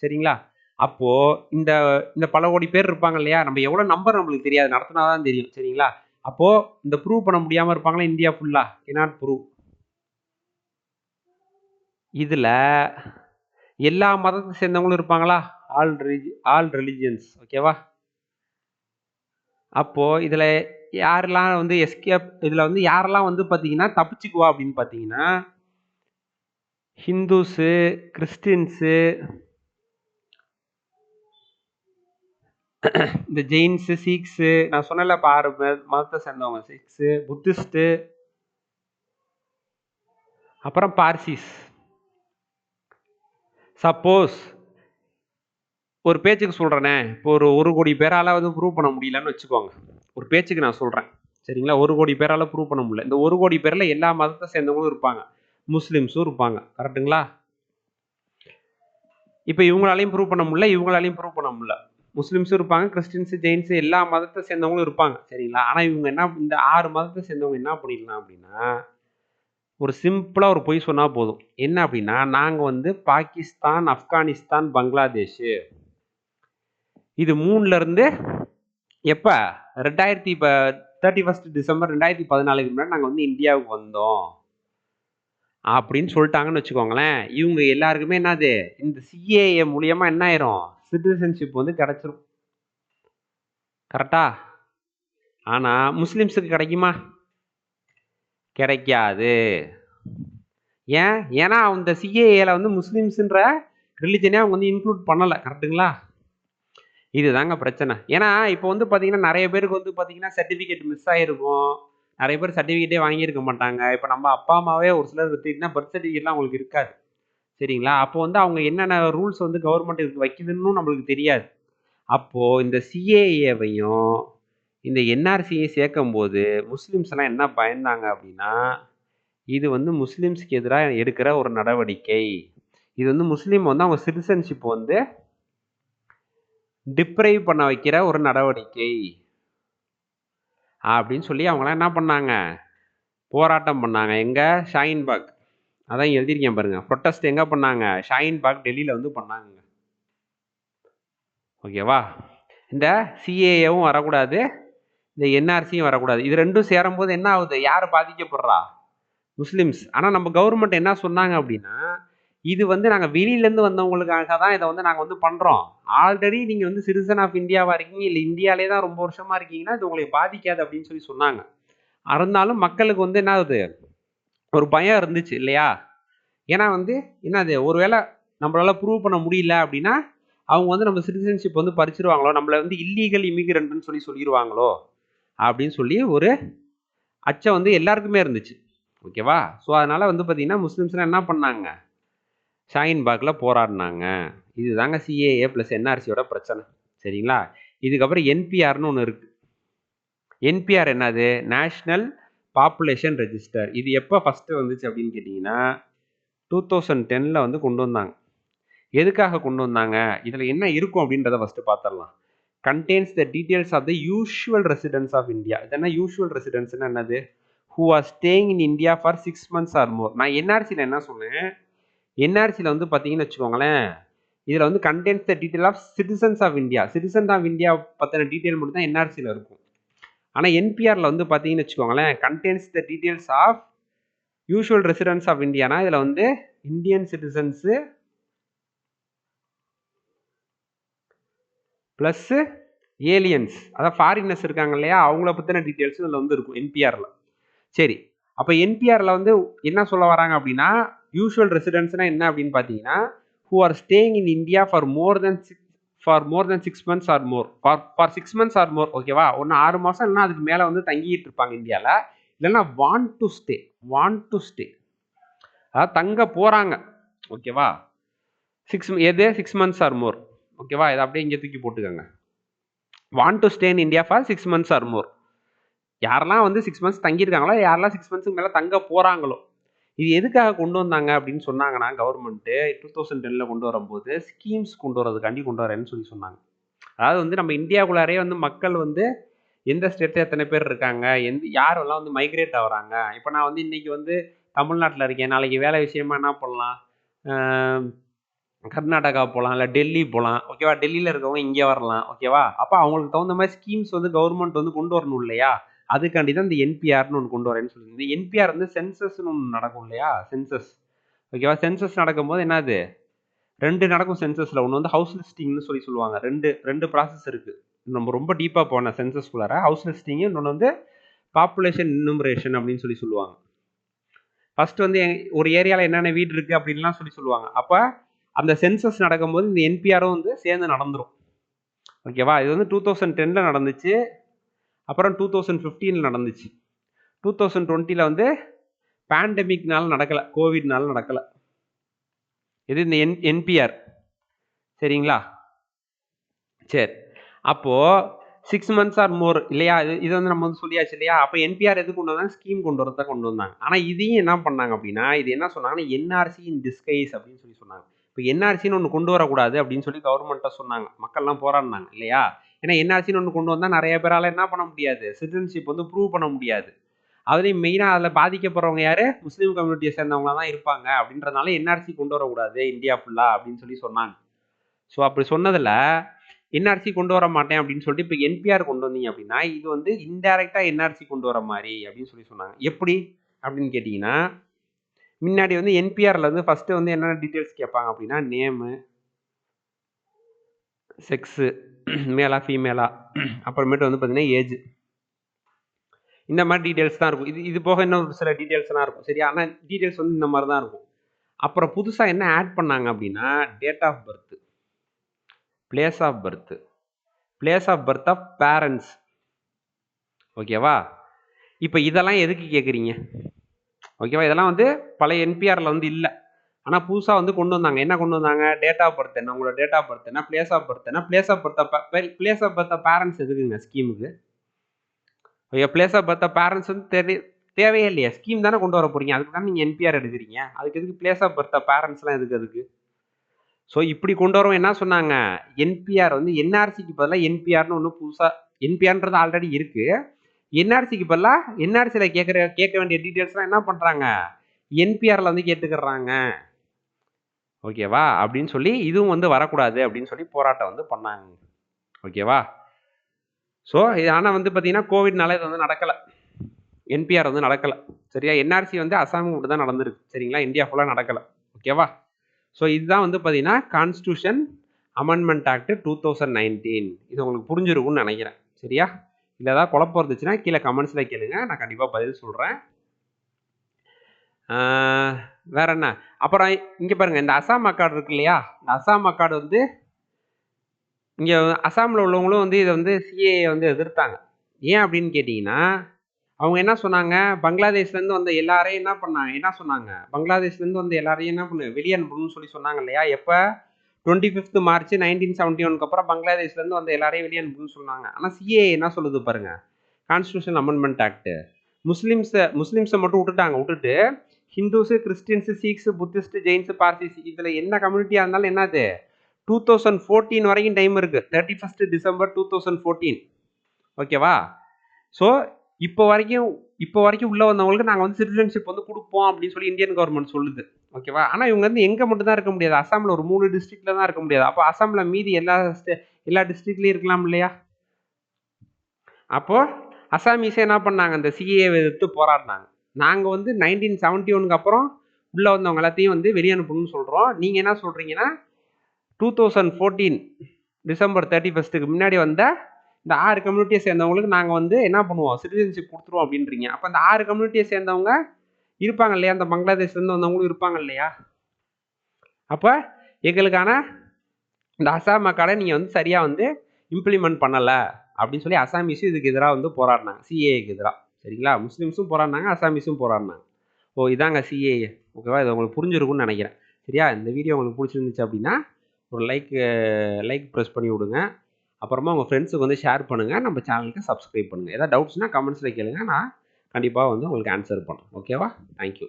சரிங்களா? அப்போது இந்த பல கோடி பேர் இருப்பாங்க இல்லையா, நம்ம எவ்வளோ நம்பர் நம்மளுக்கு தெரியாது, நடத்தினா தான் தெரியும். சரிங்களா? அப்போது இந்த ப்ரூவ் பண்ண முடியாமல் இருப்பாங்களா இந்தியா ஃபுல்லாக, cannot prove. இதில் எல்லா மதத்தை சேர்ந்தவங்களும் இருப்பாங்களா, ஆல் ரிலிஜியன்ஸ். ஓகேவா? அப்போது இதில் யாரெல்லாம் வந்து எஸ்கேப், இதில் வந்து யாரெல்லாம் வந்து பார்த்தீங்கன்னா தப்பிச்சுக்குவா அப்படின்னு பார்த்தீங்கன்னா ஹிந்துஸு, கிறிஸ்டின்ஸு, இந்த ஜெயின்ஸு, சீக்ஸு, நான் சொன்னல இப்போ 6 மதத்தை சேர்ந்தவங்க, சிக்ஸு, புத்திஸ்ட்டு, அப்புறம் பார்சிஸ். சப்போஸ் ஒரு பேச்சுக்கு சொல்கிறேனே, இப்போ ஒரு கோடி பேரால் வந்து ப்ரூவ் பண்ண முடியலன்னு வச்சுக்கோங்க, ஒரு பேச்சுக்கு நான் சொல்கிறேன். சரிங்களா? 1 கோடி பேரால் ப்ரூவ் பண்ண முடியல. இந்த 1 கோடி பேரில் எல்லா மதத்தை சேர்ந்தவங்களும் இருப்பாங்க, முஸ்லீம்ஸும் இருப்பாங்க. கரெக்டுங்களா? இப்போ இவங்களாலையும் ப்ரூவ் பண்ண முடியல, இவங்களாலையும் ப்ரூவ் பண்ண முடியல. முஸ்லீம்ஸும் இருப்பாங்க, கிறிஸ்டின்ஸு, ஜெயின்ஸு எல்லா மதத்தை சேர்ந்தவங்களும் இருப்பாங்க. சரிங்களா? ஆனால் இவங்க என்ன, இந்த 6 மதத்தை சேர்ந்தவங்க என்ன பண்ணிடலாம் அப்படின்னா, ஒரு சிம்பிளாக ஒரு பொய் சொன்னால் போதும். என்ன அப்படின்னா, நாங்கள் வந்து பாகிஸ்தான், ஆப்கானிஸ்தான், பங்களாதேஷு இது 3லேருந்து எப்போ 31 டிசம்பர் 2014 முன்னாடி நாங்கள் வந்து இந்தியாவுக்கு வந்தோம் அப்படின்னு சொல்லிட்டாங்கன்னு வச்சுக்கோங்களேன், இவங்க எல்லாருக்குமே என்னது, இந்த சிஏஏ மூலியமாக என்ன ஆயிரும், சிட்டிசன்ஷிப் வந்து கிடச்சிரும். கரெக்டா? ஆனால் முஸ்லீம்ஸுக்கு கிடைக்குமா? கிடைக்காது. ஏன்னா அந்த சிஏஏல வந்து முஸ்லீம்ஸுன்ற ரிலிஜனே அவங்க வந்து இன்க்ளூட் பண்ணலை. கரெக்டுங்களா? இதுதாங்க பிரச்சனை. ஏன்னா, இப்போ வந்து பார்த்தீங்கன்னா, நெறைய பேருக்கு வந்து பார்த்தீங்கன்னா, சர்டிஃபிகேட் மிஸ் ஆயிருக்கும். நெறைய பேர் சர்டிஃபிகேட்டே வாங்கியிருக்க மாட்டாங்க. இப்ப நம்ம அப்பா, அம்மாவே ஒரு சிலர் எடுத்துக்கிட்டீங்கன்னா, பர்த் சர்டிஃபிகேட்லாம் அவங்களுக்கு இருக்காது. சரிங்களா? அப்போ வந்து அவங்க என்னென்ன ரூல்ஸ் வந்து கவர்மெண்ட் இதுக்கு வைக்குதுன்னும் நம்மளுக்கு தெரியாது. அப்போ இந்த சிஏஏவையும், இந்த என்ஆர்சியையும் சேர்க்கும்போது, முஸ்லிம்ஸ்லாம் என்ன பயந்தாங்க அப்டின்னா, இது வந்து முஸ்லிம்ஸ்க்கு எதிரா எடுக்கிற ஒரு நடவடிக்கை. இது வந்து முஸ்லீம் வந்து அவங்க சிட்டிசன்ஷிப் வந்து டிப்ரைவ் பண்ண வைக்கிற ஒரு நடவடிக்கை. அப்படின்னு சொல்லி அவங்களாம் என்ன பண்ணாங்க? போராட்டம் பண்ணாங்க. எங்க? ஷாஹீன்பாக். அதான் எழுதியிருக்கேன் பாருங்க. புரொட்டஸ்ட் எங்க பண்ணாங்க? ஷாஹீன்பாக் டெல்லியில வந்து பண்ணாங்க. ஓகேவா? இந்த சிஏஏவும் வரக்கூடாது. இந்த என்ஆர்சியும் வரக்கூடாது. இது ரெண்டும் சேரும்போது என்ன ஆகுது? யார் பாதிக்கப்படுறா? முஸ்லிம்ஸ். ஆனா நம்ம கவர்மெண்ட் என்ன சொன்னாங்க அப்படின்னா, இது வந்து நாங்க வெளியிலேருந்து வந்தவங்களுக்காக தான் இதை வந்து நாங்க வந்து பண்றோம். ஆல்ரெடி நீங்க வந்து சிட்டிசன் ஆஃப் இந்தியாவா இருக்கீங்க, இல்ல இந்தியாலே தான் ரொம்ப வருஷமா இருக்கீங்கன்னா, இது உங்களை பாதிக்காது அப்படின்னு சொல்லி சொன்னாங்க. இருந்தாலும் மக்களுக்கு வந்து என்ன ஆகுது? ஒரு பயம் இருந்துச்சு இல்லையா? ஏன்னா வந்து என்னது ஒருவேளை நம்மளால ப்ரூவ் பண்ண முடியல அப்படின்னா, அவங்க வந்து நம்ம சிட்டிசன்ஷிப் வந்து பறிச்சிருவாங்களோ, நம்மள வந்து இல்லீகல் இமிகிரண்ட்னு சொல்லிருவாங்களோ அப்படின்னு சொல்லி ஒரு அச்சம் வந்து எல்லாருக்குமே இருந்துச்சு. ஓகேவா? ஸோ அதனால வந்து பார்த்தீங்கன்னா, முஸ்லிம்ஸ்லாம் என்ன பண்ணாங்க? ஷாஹீன்பாக்ல போராடினாங்க. இதுதாங்க சிஏஏ பிளஸ் என்ஆர்சியோட பிரச்சனை. சரிங்களா? இதுக்கப்புறம் என்பிஆர்னு ஒன்று இருக்கு. என்பிஆர் என்னது? National population register. இது எப்போ ஃபர்ஸ்ட் வந்துச்சு அப்படின்னு கேட்டிங்கன்னா, 2010ல வந்து கொண்டு வந்தாங்க. எதுக்காக கொண்டு வந்தாங்க? இதில் என்ன இருக்கும் அப்படின்றத ஃபர்ஸ்ட் பார்த்துடலாம். Contains the details of the usual residence of India. இது என்ன யூஷுவல் ரெசிடென்ஸ்னா என்னது? Who are staying in India for 6 months or more. நான் என்ஆர்சியில் என்ன சொன்னேன்? என்ஆர்சியில் வந்து பார்த்தீங்கன்னு வச்சுக்கோங்களேன், இதில் வந்து contains the detail of citizens of India. Citizen of India பற்றின டீடைல் மட்டும் தான் என்ஆர்சியில் இருக்கும். ஆனால் என்பிஆரில் வந்து பார்த்தீங்கன்னு வச்சுக்கோங்களேன், contains the details of usual residence of இந்தியானா இதில் வந்து இந்தியன் சிட்டிசன்ஸு ப்ளஸ் ஏலியன்ஸ், அதாவது ஃபாரினர்ஸ் இருக்காங்க இல்லையா, அவங்கள பற்றின டீட்டெயில்ஸ் இதில் வந்து இருக்கும் என்பிஆரில். சரி, அப்போ என்பிஆரில் வந்து என்ன சொல்ல வராங்க அப்படின்னா, யூஷுவல் ரெசிடென்ஸ்னா என்ன அப்படின்னு பார்த்தீங்கன்னா, who are staying in India for more than 6 months or more, for 6 months or more. ஓகேவா? ஒன்று 6 மாதம் இல்லைன்னா அதுக்கு மேலே வந்து தங்கிட்டு இருப்பாங்க இந்தியாவில். இல்லைன்னா வாண்ட் டு ஸ்டே, அதாவது தங்க போகிறாங்க. ஓகேவா? 6 months ஆர் மோர். ஓகேவா? இதை அப்படியே இங்கே தூக்கி போட்டுக்கோங்க. Want to stay in India for 6 months or more. யாரெல்லாம் வந்து 6 months தங்கியிருக்காங்களோ, யாரெல்லாம் 6 monthsக்கு மேலே தங்க போகிறாங்களோ, இது எதுக்காக கொண்டு வந்தாங்க அப்படின்னு சொன்னாங்கன்னா, கவர்மெண்ட்டு 2010ல கொண்டு வரும்போது ஸ்கீம்ஸ் கொண்டு வரதுக்காண்டி கொண்டு வரேன்னு சொல்லி சொன்னாங்க. அதாவது வந்து நம்ம இந்தியாவுக்குள்ளாரே வந்து மக்கள் வந்து எந்த ஸ்டேட்டில் எத்தனை பேர் இருக்காங்க, யாரெல்லாம் வந்து மைக்ரேட் ஆகுறாங்க. இப்போ நான் வந்து இன்னைக்கு வந்து தமிழ்நாட்டில் இருக்கேன், நாளைக்கு வேலை விஷயமா என்ன பண்ணலாம், கர்நாடகா போகலாம், இல்லை டெல்லி போகலாம். ஓகேவா? டெல்லியில் இருக்கவங்க இங்கே வரலாம். ஓகேவா? அப்போ அவங்களுக்கு தகுந்த மாதிரி ஸ்கீம்ஸ் வந்து கவர்மெண்ட் வந்து கொண்டு வரணும் இல்லையா? அதுக்காண்டி தான் இந்த என்பிஆர்னு ஒன்று கொண்டு வரேன்னு சொல்லி. இந்த என்பிஆர் வந்து சென்சஸ்னு ஒன்று நடக்கும் இல்லையா? சென்சஸ். ஓகேவா? சென்சஸ் நடக்கும்போது என்னது? 2 நடக்கும் சென்சஸில். ஒன்று வந்து ஹவுஸ் லிஸ்டிங்னு சொல்லுவாங்க. ரெண்டு ப்ராசஸ் இருக்குது. நம்ம ரொம்ப டீப்பாக போன சென்சஸ்குள்ளார ஹவுஸ் லிஸ்டிங், இன்னொன்று வந்து பாப்புலேஷன் இனுமரேஷன் அப்படின்னு சொல்லுவாங்க. ஃபர்ஸ்ட் வந்து ஒரு ஏரியாவில் என்னென்ன வீடு இருக்குது அப்படின்லாம் சொல்லுவாங்க. அப்போ அந்த சென்சஸ் நடக்கும்போது இந்த என்பிஆரும் வந்து சேர்ந்து நடந்துடும். ஓகேவா? இது வந்து 2010ல நடந்துச்சு. அப்புறம் 2015ல நடந்துச்சு. 2020ல வந்து பேண்டமிக்னால நடக்கலை, கோவிட்னால நடக்கலை. இது இந்த என்பிஆர். சரிங்களா? சரி, அப்போ 6 months ஆர் மோர் இல்லையா? இது வந்து நம்ம வந்து சொல்லியாச்சு இல்லையா? அப்போ என்பிஆர் எது கொண்டு வந்தாங்க? ஸ்கீம் கொண்டு வரதான் கொண்டு வந்தாங்க. ஆனால் இதையும் என்ன பண்ணாங்க அப்படின்னா, இது என்ன சொன்னாங்கன்னா என்ஆர்சி இன் டிஸ்கைஸ் அப்படின்னு சொல்லி சொன்னாங்க. இப்போ என்ஆர்சின்னு ஒன்று கொண்டு வரக்கூடாது அப்படின்னு சொல்லி கவர்மெண்ட்டை சொன்னாங்க. மக்கள்லாம் போராடினாங்க இல்லையா? ஏன்னா என்ஆர்சின்னு ஒன்று கொண்டு வந்தால் நிறைய பேரால் என்ன பண்ண முடியாது? சிட்டிசன்ஷிப் வந்து ப்ரூவ் பண்ண முடியாது. அதுலேயும் மெயினாக அதில் பாதிக்கப்படுறவங்க யார்? முஸ்லீம் கம்யூனிட்டியை சேர்ந்தவங்களாக தான் இருப்பாங்க. அப்படின்றதுனால என்ஆர்சி கொண்டு வரக்கூடாது இந்தியா ஃபுல்லாக அப்படின்னு சொல்லி சொன்னாங்க. ஸோ அப்படி சொன்னதில் என்ஆர்சி கொண்டு வர மாட்டேன் அப்படின்னு சொல்லிட்டு இப்போ என்பிஆர் கொண்டு வந்தீங்க அப்படின்னா, இது வந்து இன்டைரக்டா என்ஆர்சி கொண்டு வர மாதிரி அப்படின்னு சொல்லி சொன்னாங்க. எப்படி அப்படின்னு கேட்டிங்கன்னா, முன்னாடி வந்து என்பிஆரில் வந்து ஃபஸ்ட்டு வந்து என்னென்ன டீட்டெயில்ஸ் கேட்பாங்க அப்படின்னா, நேமு, செக்ஸு, மேலா ஃபீமேலா, அப்புறமேட்டு வந்து பார்த்தீங்கன்னா ஏஜ், இந்த மாதிரி டீட்டெயில்ஸ் தான் இருக்கும். இது போக இன்னும் சில டீட்டெயில்ஸ்லாம் இருக்கும். சரியா? ஆனால் டீட்டெயில்ஸ் வந்து இந்த மாதிரி தான் இருக்கும். அப்புறம் புதுசாக என்ன ஆட் பண்ணாங்க அப்படின்னா, date of birth, place of birth, place of birth of parents. ஓகேவா? இப்போ இதெல்லாம் எதுக்கு கேட்குறீங்க? ஓகேவா? இதெல்லாம் வந்து பழைய என்பிஆரில் வந்து இல்லை. ஆனால் புதுசாக வந்து கொண்டு வந்தாங்க. என்ன கொண்டு வந்தாங்க? டேட் ஆஃப் பர்த் என்ன, உங்களோட டேட் ஆஃப் பர்த் என்ன, பிளேஸ் ஆஃப் பர்த் என்ன. பிளேஸ் ஆஃப் பர்த் பேரண்ட்ஸ் எதுக்குங்க ஸ்கீமுக்கு? Okay, place of birth parents வந்து தேவையே இல்லையா? ஸ்கீம் தானே கொண்டு வர போறீங்க. அதுக்கு தான் நீங்கள் என்பிஆர் எடுக்கிறீங்க. அதுக்கு எதுக்கு பிளேஸ் ஆஃப் பர்த் பேரண்ட்ஸ்லாம் எதுக்கு அதுக்கு? ஸோ இப்படி கொண்டு வரவும் என்ன சொன்னாங்க? என்பிஆர் வந்து என்ஆர்சிக்கு பதிலாக என்பிஆர்னு ஒன்று புதுசாக, என்பிஆர்ன்றது ஆல்ரெடி இருக்கு. என்ஆர்சிக்கு பதிலாக என்ஆர்சியில் கேட்க வேண்டிய டீட்டெயில்ஸ்லாம் என்ன பண்ணுறாங்க? என்பிஆரில் வந்து கேட்டுக்கிறாங்க. ஓகேவா? அப்படின்னு சொல்லி இதுவும் வந்து வரக்கூடாது அப்படின்னு சொல்லி போராட்டம் வந்து பண்ணாங்க. ஓகேவா? ஸோ இது ஆனால் வந்து பார்த்தீங்கன்னா கோவிட்னால இது வந்து நடக்கலை. என்பிஆர் வந்து நடக்கலை. சரியா? என்ஆர்சி வந்து அசாம் மட்டும் தான் நடந்திருக்கு. சரிங்களா? இந்தியா ஃபுல்லாக நடக்கலை. ஓகேவா? ஸோ இதுதான் வந்து பார்த்தீங்கன்னா கான்ஸ்டியூஷன் அமெண்ட்மெண்ட் ஆக்ட் 2019. இது உங்களுக்கு புரிஞ்சிருக்கும்னு நினைக்கிறேன். சரியா? இல்லை ஏதாவது குழப்பம் இருந்துச்சுன்னா கீழே கமெண்ட்ஸில் கேளுங்க, நான் கண்டிப்பாக பதில் சொல்கிறேன். வேற என்ன? அப்புறம் இங்கே பாருங்க, இந்த அசாம் அக்கார்டு இருக்கு இல்லையா? இந்த அசாம் அக்கார்டு வந்து இங்கே அசாமில் உள்ளவங்களும் வந்து இதை வந்து சிஏஏ வந்து எதிர்த்தாங்க. ஏன் அப்படின்னு கேட்டிங்கன்னா, அவங்க என்ன சொன்னாங்க? பங்களாதேஷ்லேருந்து வந்த எல்லாரையும் என்ன சொன்னாங்க? பங்களாதேஷ்லேருந்து வந்த எல்லாரையும் என்ன பண்ணு, வெளியே அனுப்பணும்னு சொல்லி சொன்னாங்க இல்லையா? எப்போ? 25 மார்ச் 1971 அப்புறம் பங்களாதேஷ்லேருந்து வந்த எல்லாரையும் வெளியே அனுப்பணும்னு சொன்னாங்க. ஆனால் சிஏஏ என்ன சொல்லுது பாருங்க, கான்ஸ்டியூஷன் அமெண்ட்மெண்ட் ஆக்ட், முஸ்லிம்ஸை மட்டும் விட்டுட்டு ஹிந்துஸு, கிறிஸ்டின்ஸு, சீக்ஸு, புத்திஸ்ட், ஜெயின்ஸு, பார்சிஸ், இதில் என்ன கம்யூனிட்டியாக இருந்தாலும் என்னது 2014 வரைக்கும் டைம் இருக்கு. 31 டிசம்பர் 2014. ஓகேவா? ஸோ இப்போ வரைக்கும் உள்ள வந்தவங்களுக்கு நாங்கள் வந்து சிட்டிசன்ஷிப் வந்து கொடுப்போம் அப்படின்னு சொல்லி இந்தியன் கவர்மெண்ட் சொல்லுது. ஓகேவா? ஆனால் இவங்க வந்து எங்கே மட்டும் தான் இருக்க முடியாது? அசாமில் ஒரு 3 டிஸ்ட்ரிக்டில் தான் இருக்க முடியாது. அப்போ அசாமில் மீதி எல்லா டிஸ்ட்ரிக்ட்லேயும் இருக்கலாம் இல்லையா? அப்போ அசாமீஸே என்ன பண்ணாங்க? அந்த சிஏ எதிர்த்து போராடினாங்க. நாங்கள் வந்து 1971 அப்புறம் உள்ள வந்தவங்க எல்லாத்தையும் வந்து வெளியே அனுப்பணும்னு சொல்கிறோம். நீங்கள் என்ன சொல்கிறீங்கன்னா 2014 டிசம்பர் 31க்கு முன்னாடி வந்த இந்த 6 கம்யூனிட்டியை சேர்ந்தவங்களுக்கு நாங்கள் வந்து என்ன பண்ணுவோம்? சிட்டிசன்ஷிப் கொடுத்துருவோம் அப்படின்றீங்க. அப்போ அந்த 6 கம்யூனிட்டியை சேர்ந்தவங்க இருப்பாங்க இல்லையா? அந்த பங்களாதேஷ்லேருந்து வந்தவங்களும் இருப்பாங்க இல்லையா? அப்போ எங்களுக்கான இந்த அசாம் அக்கார்டை நீங்கள் வந்து சரியாக வந்து இம்ப்ளிமெண்ட் பண்ணலை அப்படின்னு சொல்லி அசாமீஸும் இதுக்கு எதிராக வந்து போராடினாங்க, சிஏஏக்கு எதிராக. சரிங்களா? முஸ்லீம்ஸும் போராடினாங்க, அசாமீஸும் போராடினாங்க. ஓ இதாங்க சிஏஏ. ஓகேவா? இது உங்களுக்கு புரிஞ்சிருக்கும்னு நினைக்கிறேன். சரியா? இந்த வீடியோ உங்களுக்கு பிடிச்சிருந்துச்சு அப்படின்னா ஒரு லைக் ப்ரெஸ் பண்ணி விடுங்க. அப்புறமா உங்கள் ஃப்ரெண்ட்ஸுக்கு வந்து ஷேர் பண்ணுங்கள். நம்ம சேனலுக்கு சப்ஸ்கிரைப் பண்ணுங்கள். ஏதாவது டவுட்ஸ்னால் கமெண்ட்ஸில் கேளுங்க, நான் கண்டிப்பாக வந்து உங்களுக்கு ஆன்சர் பண்ணுறேன். ஓகேவா? தேங்க்யூ.